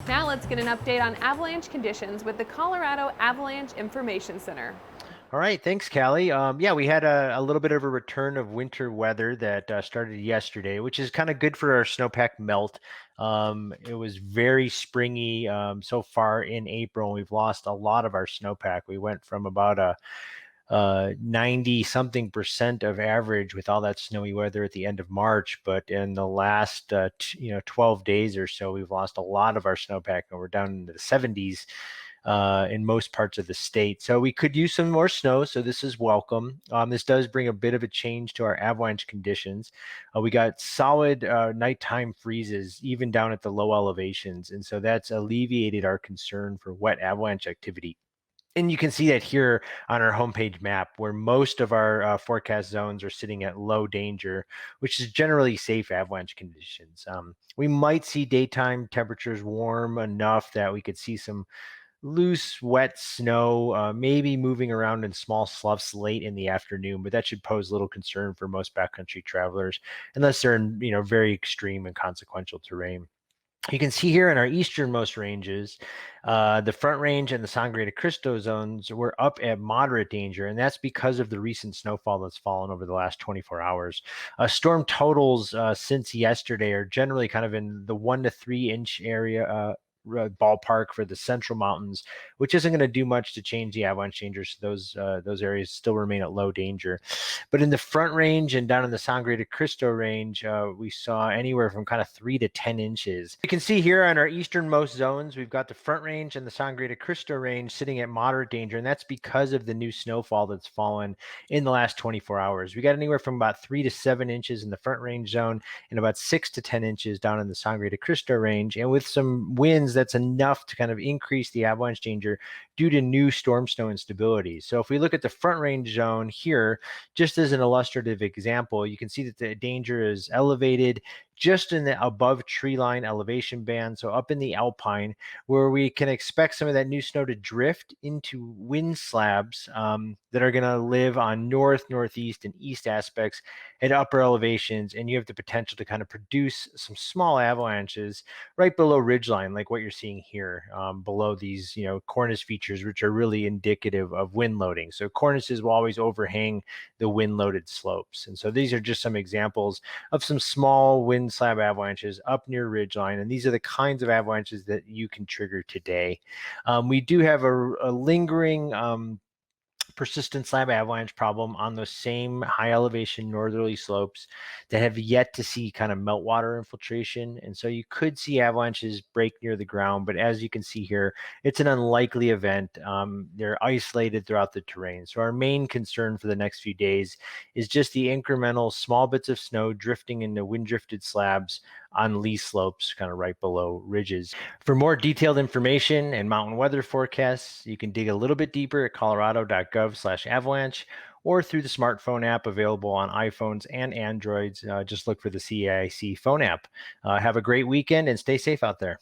Now let's get an update on avalanche conditions with the Colorado Avalanche Information Center. All right, thanks, Callie. Yeah, we had a little bit of a return of winter weather that started yesterday, which is kind of good for our snowpack melt. It was very springy so far in April. We've lost a lot of our snowpack. We went from about a 90 something percent of average with all that snowy weather at the end of March. But in the last 12 days or so, we've lost a lot of our snowpack and we're down into the 70s in most parts of the state. So we could use some more snow. So this is welcome. This does bring a bit of a change to our avalanche conditions. We got solid nighttime freezes, even down at the low elevations. And so that's alleviated our concern for wet avalanche activity. And you can see that here on our homepage map, where most of our forecast zones are sitting at low danger, which is generally safe avalanche conditions. We might see daytime temperatures warm enough that we could see some loose, wet snow, maybe moving around in small sloughs late in the afternoon, but that should pose little concern for most backcountry travelers, unless they're in very extreme and consequential terrain. You can see here in our easternmost ranges, the Front Range and the Sangre de Cristo zones were up at moderate danger, and that's because of the recent snowfall that's fallen over the last 24 hours. Storm totals since yesterday are generally kind of in the 1 to 3 inch area. Ballpark for the central mountains, which isn't going to do much to change the avalanche dangers. Those areas still remain at low danger. But in the Front Range and down in the Sangre de Cristo range, we saw anywhere from kind of 3 to 10 inches. You can see here on our easternmost zones, we've got the Front Range and the Sangre de Cristo range sitting at moderate danger, and that's because of the new snowfall that's fallen in the last 24 hours. We got anywhere from about 3 to 7 inches in the Front Range zone and about 6 to 10 inches down in the Sangre de Cristo range. And with some winds, that's enough to kind of increase the avalanche danger due to new storm snow instability. So if we look at the Front Range zone here, just as an illustrative example, you can see that the danger is elevated just in the above tree line elevation band, so up in the alpine, where we can expect some of that new snow to drift into wind slabs that are going to live on north, northeast, and east aspects at upper elevations, and you have the potential to kind of produce some small avalanches right below ridgeline, like what you're seeing here below these, cornice features, which are really indicative of wind loading. So cornices will always overhang the wind-loaded slopes, and so these are just some examples of some small wind slab avalanches up near ridgeline, and these are the kinds of avalanches that you can trigger today. We do have a lingering persistent slab avalanche problem on those same high elevation northerly slopes that have yet to see kind of meltwater infiltration. And so you could see avalanches break near the ground, but as you can see here, it's an unlikely event. They're isolated throughout the terrain. So our main concern for the next few days is just the incremental small bits of snow drifting into wind drifted slabs on lee slopes, kind of right below ridges. For more detailed information and mountain weather forecasts, you can dig a little bit deeper at colorado.gov/avalanche or through the smartphone app available on iPhones and Androids. Just look for the CAIC phone app. Have a great weekend and stay safe out there.